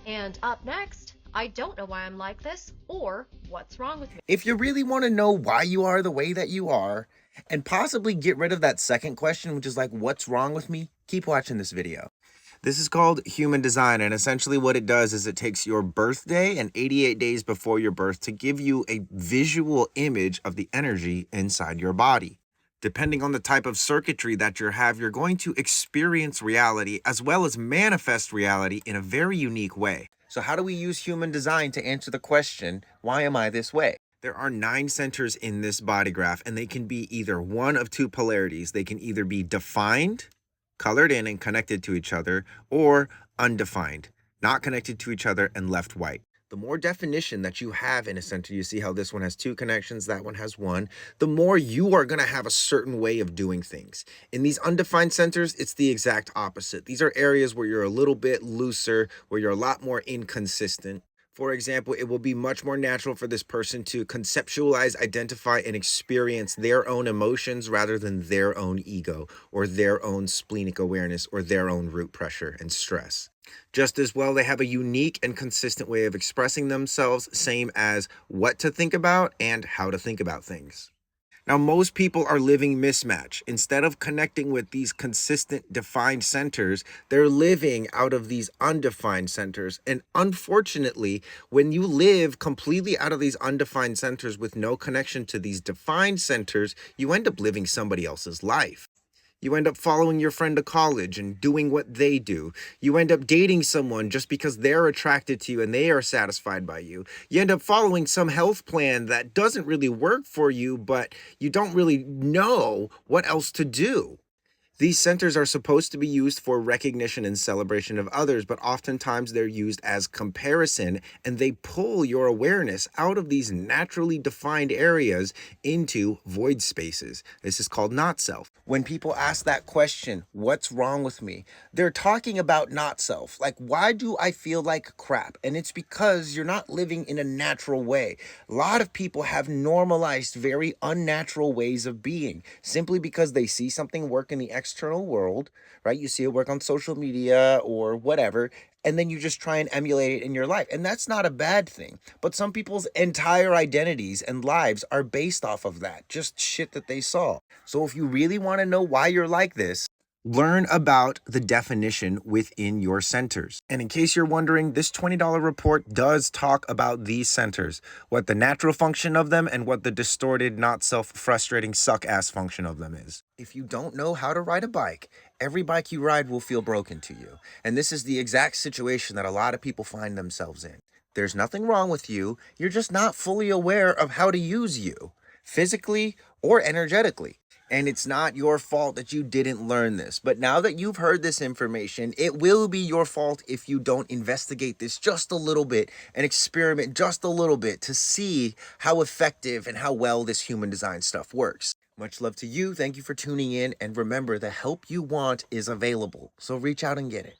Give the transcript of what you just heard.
And up next, I don't know why I'm like this or what's wrong with me. If you really want to know why you are the way that you are, and possibly get rid of that second question, which is like, what's wrong with me? Keep watching this video. This is called human design, and essentially what it does is it takes your birthday and 88 days before your birth to give you a visual image of the energy inside your body. Depending on the type of circuitry that you have, you're going to experience reality as well as manifest reality in a very unique way. So how do we use human design to answer the question, why am I this way? There are 9 centers in this body graph, and they can be either one of two polarities. They can either be defined, colored in and connected to each other, or undefined, not connected to each other and left white. The more definition that you have in a center, you see how this one has 2 connections, that one has 1, the more you are going to have a certain way of doing things. In these undefined centers, it's the exact opposite. These are areas where you're a little bit looser, where you're a lot more inconsistent. For example, it will be much more natural for this person to conceptualize, identify, and experience their own emotions rather than their own ego or their own splenic awareness or their own root pressure and stress. Just as well, they have a unique and consistent way of expressing themselves, same as what to think about and how to think about things. Now, most people are living mismatch. Instead of connecting with these consistent defined centers, they're living out of these undefined centers. And unfortunately, when you live completely out of these undefined centers with no connection to these defined centers, you end up living somebody else's life. You end up following your friend to college and doing what they do. You end up dating someone just because they're attracted to you and they are satisfied by you. You end up following some health plan that doesn't really work for you, but you don't really know what else to do. These centers are supposed to be used for recognition and celebration of others, but oftentimes they're used as comparison, and they pull your awareness out of these naturally defined areas into void spaces. This is called not self. When people ask that question, what's wrong with me? They're talking about not self. Like, why do I feel like crap? And it's because you're not living in a natural way. A lot of people have normalized very unnatural ways of being simply because they see something work in the external world, right? You see it work on social media or whatever, and then you just try and emulate it in your life. And that's not a bad thing. But some people's entire identities and lives are based off of that, just shit that they saw. So if you really want to know why you're like this, learn about the definition within your centers. And in case you're wondering, this $20 report does talk about these centers, what the natural function of them and what the distorted, not self-frustrating, suck-ass function of them is. If you don't know how to ride a bike, every bike you ride will feel broken to you. And this is the exact situation that a lot of people find themselves in. There's nothing wrong with you. You're just not fully aware of how to use you, physically or energetically. And it's not your fault that you didn't learn this. But now that you've heard this information, it will be your fault if you don't investigate this just a little bit and experiment just a little bit to see how effective and how well this human design stuff works. Much love to you. Thank you for tuning in. And remember, the help you want is available. So reach out and get it.